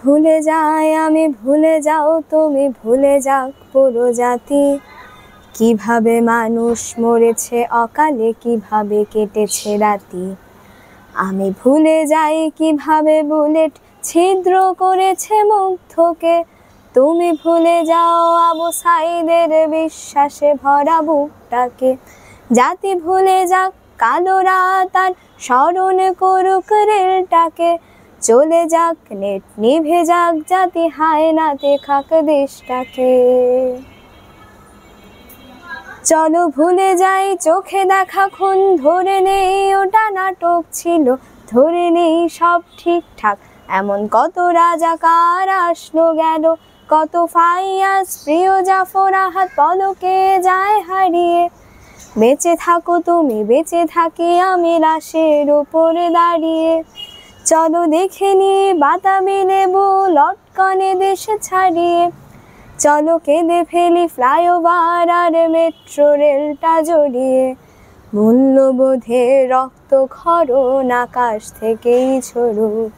ভুলে যাই আমি, ভুলে যাও তুমি, ভুলে যাক পুরো জাতি। কিভাবে মানুষ মরেছে অকালে, কিভাবে কেটেছে রাতি। আমি ভুলে যাই কিভাবে বুলেট ছিদ্র করেছে মুগ্ধকে। তুমি ভুলে যাও আবু সাঈদের বিশ্বাসে ভরা বুকটাকে। জাতি ভুলে যাক কালো রাত আর স্মরণ করুক রেলটাকে। চলে যাক নেট নিভে যাক, জাতি হায়নাতে খাক দেশটাকে। চলো ভুলে যাই চোখে দেখা খুন, ধরে নেই ওটা নাটক ছিল। ধরে নেই সব ঠিকঠাক, এমন কত রাজাকার আসলো গেল। কত ফাইয়াজ প্রিয় জাফর আহাদ পলকে যায় হারিয়ে। বেঁচে থাকো তুমি, বেঁচে থাকি আমি লাশের উপরে দাঁড়িয়ে। চলো দেখে নিয়ে বাতাবি লেবু লটকনে দেশ ছাড়িয়ে। চলো কেঁদে ফেলি ফ্লাইওভার আর মেট্রো রেলটা জড়িয়ে। মূল্যবোধের রক্তক্ষরণ আকাশ থেকেই ঝরুক।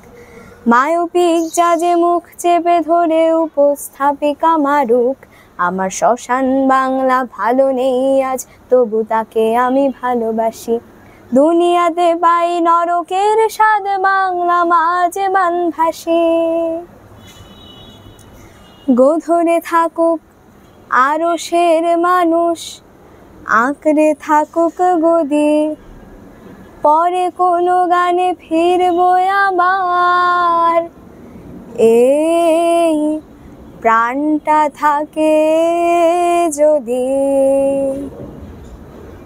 মায়োপিক জাজে মুখ চেপে ধরে উপস্থাপিকা মারুক। আমার শ্মশান বাংলা ভালো নেই আজ, তবু তাকে আমি ভালোবাসি। দুনিয়াতে পাই নরকের স্বাদ, বাংলা মাঝে বানভাসি। গোধরে থাকুক আরশের মানুষ, আঁকড়ে থাকুক গদি। পরে কোনো গানে ফিরবো আবার, এই প্রাণটা থাকে যদি।